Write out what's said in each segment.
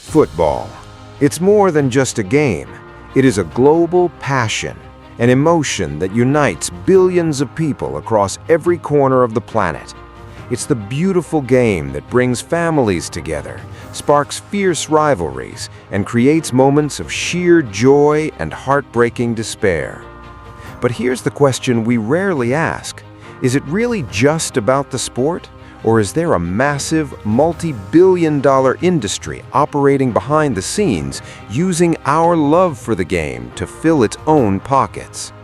Football. It's more than just a game. It is a global passion, an emotion that unites billions of people across every corner of the planet. It's the beautiful game that brings families together, sparks fierce rivalries, and creates moments of sheer joy and heartbreaking despair. But here's the question we rarely ask. Is it really just about the sport? Or is there a massive, multi-billion-dollar industry operating behind the scenes, using our love for the game to fill its own pockets?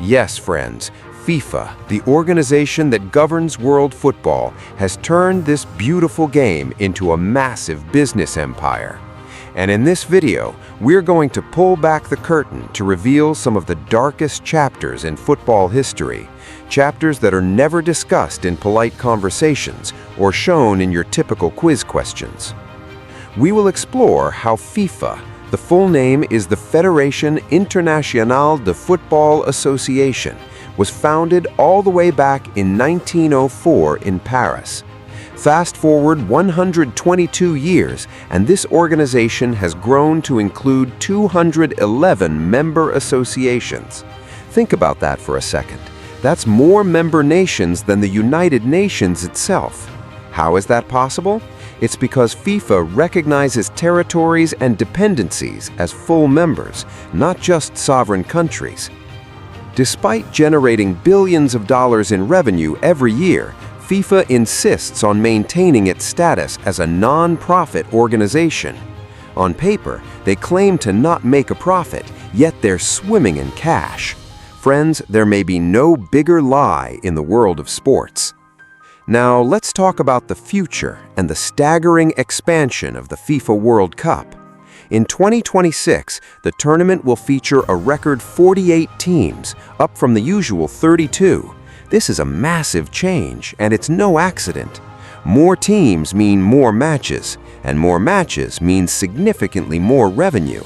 Yes, friends, FIFA, the organization that governs world football, has turned this beautiful game into a massive business empire. And in this video, we're going to pull back the curtain to reveal some of the darkest chapters in football history, chapters that are never discussed in polite conversations or shown in your typical quiz questions. We will explore how FIFA, the full name is the Fédération Internationale de Football Association, was founded all the way back in 1904 in Paris. Fast forward 122 years, and this organization has grown to include 211 member associations. Think about that for a second. That's more member nations than the United Nations itself. How is that possible? It's because FIFA recognizes territories and dependencies as full members, not just sovereign countries. Despite generating billions of dollars in revenue every year, FIFA insists on maintaining its status as a non-profit organization. On paper, they claim to not make a profit, yet they're swimming in cash. Friends, there may be no bigger lie in the world of sports. Now, let's talk about the future and the staggering expansion of the FIFA World Cup. In 2026, the tournament will feature a record 48 teams, up from the usual 32. This is a massive change, and it's no accident. More teams mean more matches, and more matches means significantly more revenue.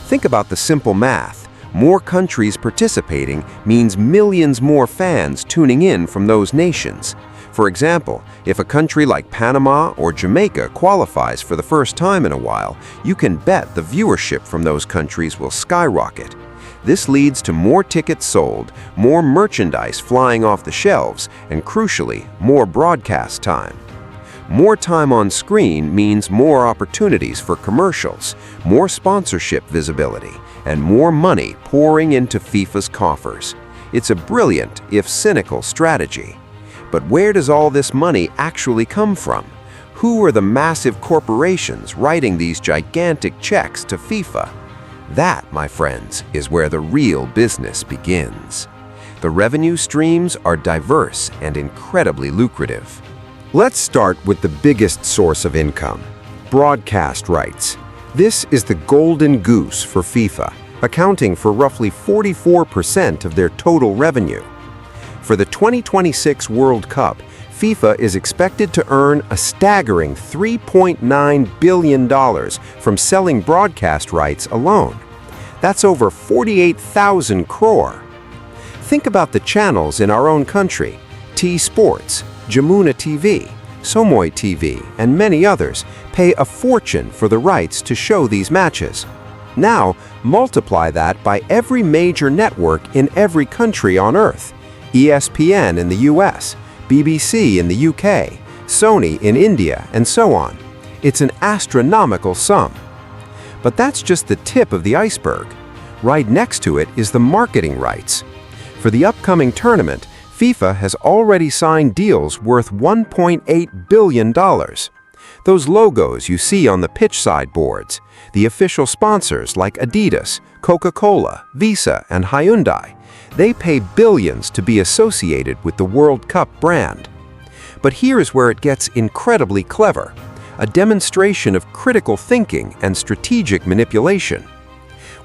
Think about the simple math. More countries participating means millions more fans tuning in from those nations. For example, if a country like Panama or Jamaica qualifies for the first time in a while, you can bet the viewership from those countries will skyrocket. This leads to more tickets sold, more merchandise flying off the shelves, and crucially, more broadcast time. More time on screen means more opportunities for commercials, more sponsorship visibility, and more money pouring into FIFA's coffers. It's a brilliant, if cynical, strategy. But where does all this money actually come from? Who are the massive corporations writing these gigantic checks to FIFA? That, my friends, is where the real business begins. The revenue streams are diverse and incredibly lucrative. Let's start with the biggest source of income: broadcast rights. This is the golden goose for FIFA, accounting for roughly 44% of their total revenue. For the 2026 World Cup, FIFA is expected to earn a staggering $3.9 billion from selling broadcast rights alone. That's over 48,000 crore. Think about the channels in our own country. T-Sports, Jamuna TV, Somoy TV, and many others pay a fortune for the rights to show these matches. Now, multiply that by every major network in every country on Earth. ESPN in the US, BBC in the UK, Sony in India, and so on. It's an astronomical sum. But that's just the tip of the iceberg. Right next to it is the marketing rights. For the upcoming tournament, FIFA has already signed deals worth $1.8 billion. Those logos you see on the pitchside boards, the official sponsors like Adidas, Coca-Cola, Visa, and Hyundai, they pay billions to be associated with the World Cup brand. But here is where it gets incredibly clever, a demonstration of critical thinking and strategic manipulation.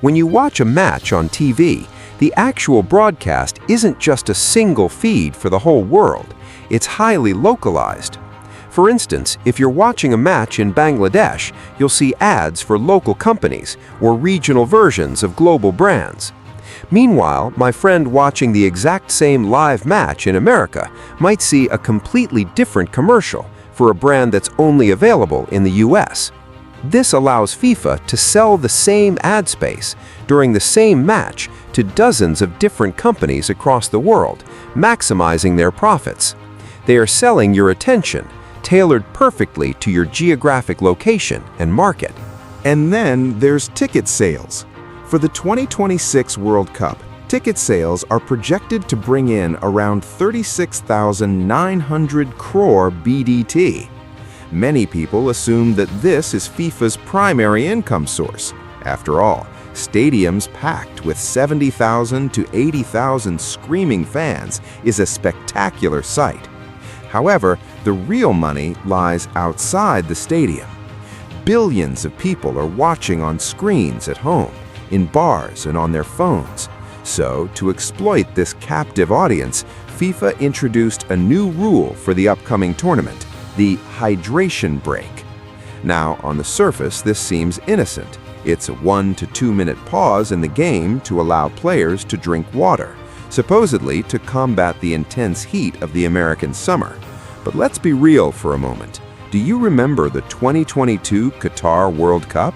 When you watch a match on TV, the actual broadcast isn't just a single feed for the whole world, it's highly localized. For instance, if you're watching a match in Bangladesh, you'll see ads for local companies or regional versions of global brands. Meanwhile, my friend watching the exact same live match in America might see a completely different commercial for a brand that's only available in the US. This allows FIFA to sell the same ad space during the same match to dozens of different companies across the world, maximizing their profits. They are selling your attention, tailored perfectly to your geographic location and market. And then there's ticket sales. For the 2026 World Cup, ticket sales are projected to bring in around 36,900 crore BDT. Many people assume that this is FIFA's primary income source. After all, stadiums packed with 70,000 to 80,000 screaming fans is a spectacular sight. However, the real money lies outside the stadium. Billions of people are watching on screens at home, in bars, and on their phones. So, to exploit this captive audience, FIFA introduced a new rule for the upcoming tournament: the hydration break. Now, on the surface, this seems innocent. It's a 1 to 2 minute pause in the game to allow players to drink water, supposedly to combat the intense heat of the American summer. But let's be real for a moment. Do you remember the 2022 Qatar World Cup?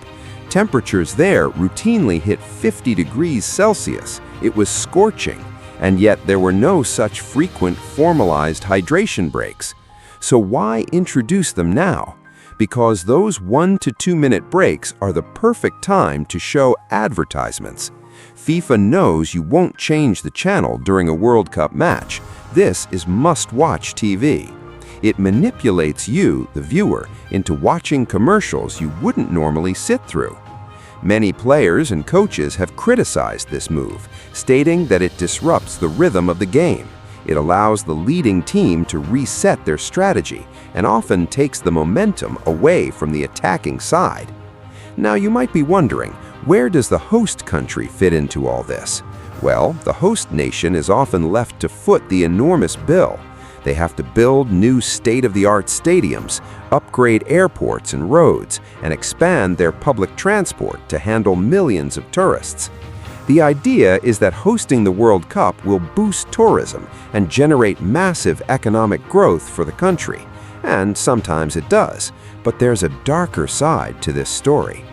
Temperatures there routinely hit 50 degrees Celsius. It was scorching, and yet there were no such frequent formalized hydration breaks. So why introduce them now? Because those 1 to 2 minute breaks are the perfect time to show advertisements. FIFA knows you won't change the channel during a World Cup match. This is must-watch TV. It manipulates you, the viewer, into watching commercials you wouldn't normally sit through. Many players and coaches have criticized this move, stating that it disrupts the rhythm of the game. It allows the leading team to reset their strategy and often takes the momentum away from the attacking side. Now you might be wondering, where does the host country fit into all this? Well, the host nation is often left to foot the enormous bill. They have to build new state-of-the-art stadiums, upgrade airports and roads, and expand their public transport to handle millions of tourists. The idea is that hosting the World Cup will boost tourism and generate massive economic growth for the country. And sometimes it does, but there's a darker side to this story.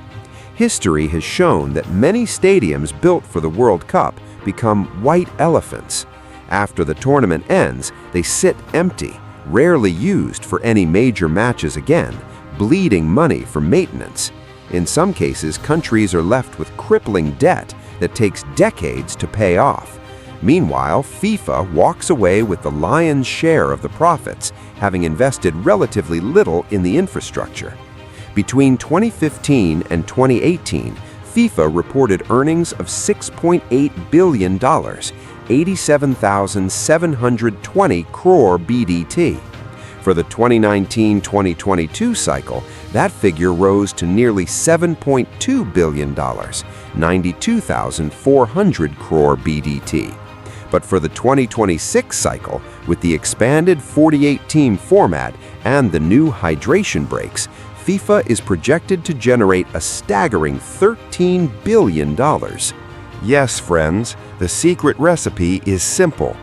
History has shown that many stadiums built for the World Cup become white elephants. After the tournament ends, they sit empty, rarely used for any major matches again, bleeding money for maintenance. In some cases, countries are left with crippling debt that takes decades to pay off. Meanwhile, FIFA walks away with the lion's share of the profits, having invested relatively little in the infrastructure. Between 2015 and 2018, FIFA reported earnings of $6.8 billion, 87,720 crore BDT. For the 2019-2022 cycle, that figure rose to nearly $7.2 billion, 92,400 crore BDT. But for the 2026 cycle, with the expanded 48-team format and the new hydration breaks, FIFA is projected to generate a staggering $13 billion. Yes, friends, the secret recipe is simple.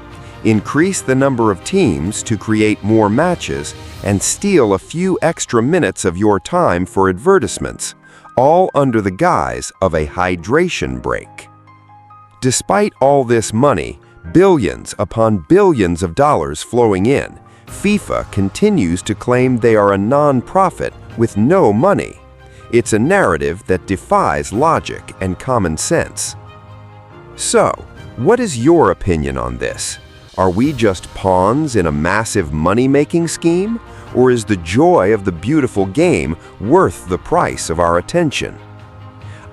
Increase the number of teams to create more matches and steal a few extra minutes of your time for advertisements, all under the guise of a hydration break. Despite all this money, billions upon billions of dollars flowing in, FIFA continues to claim they are a non-profit with no money. It's a narrative that defies logic and common sense. So, what is your opinion on this? Are we just pawns in a massive money-making scheme? Or is the joy of the beautiful game worth the price of our attention?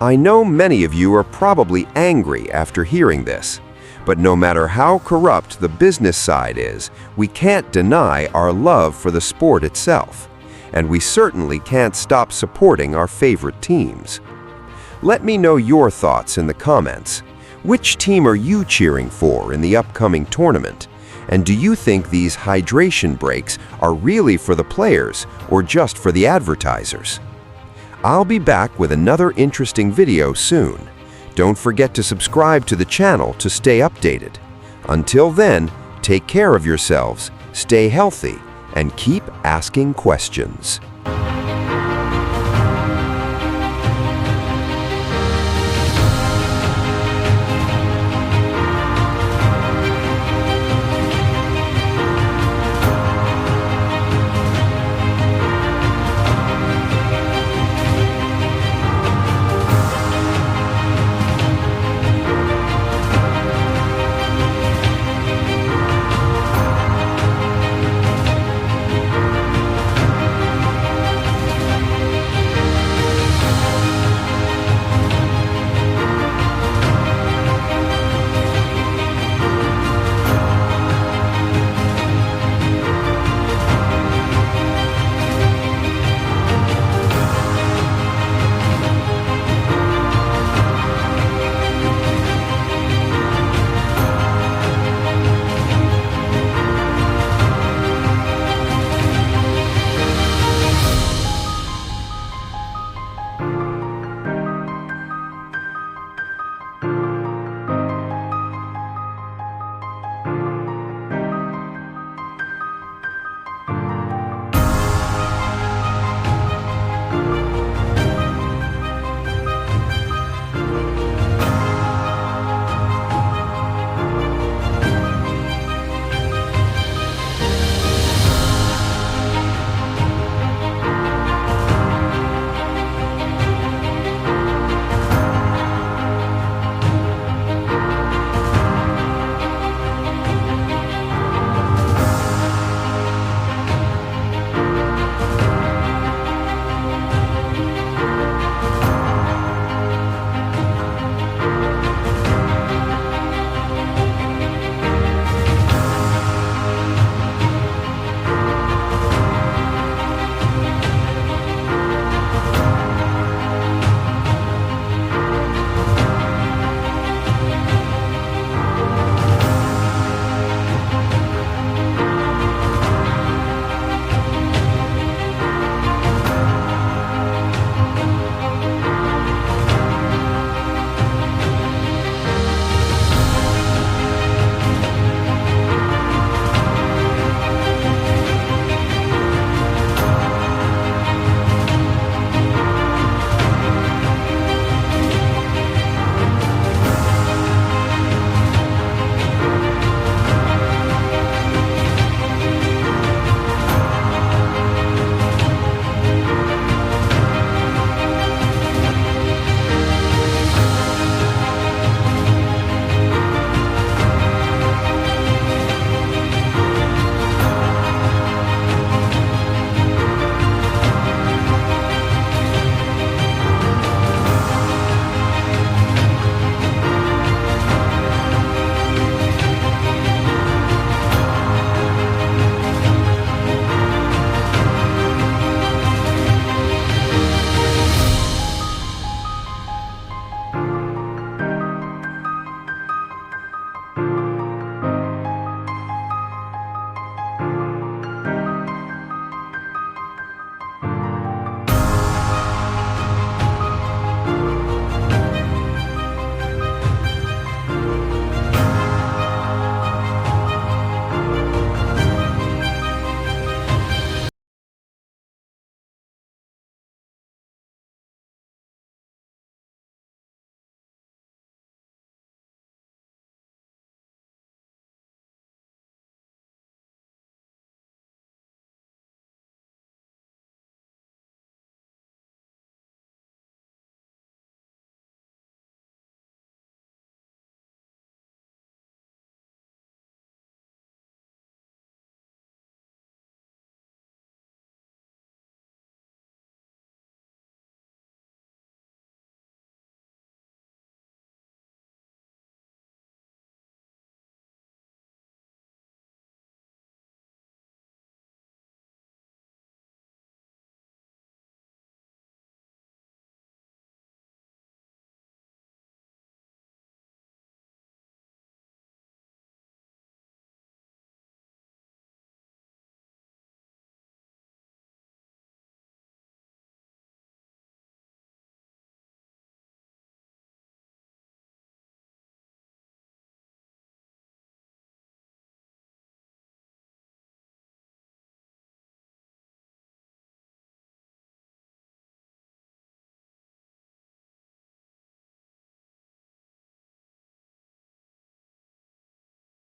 I know many of you are probably angry after hearing this, but no matter how corrupt the business side is, we can't deny our love for the sport itself, and we certainly can't stop supporting our favorite teams. Let me know your thoughts in the comments. Which team are you cheering for in the upcoming tournament? And do you think these hydration breaks are really for the players or just for the advertisers? I'll be back with another interesting video soon. Don't forget to subscribe to the channel to stay updated. Until then, take care of yourselves, stay healthy, and keep asking questions.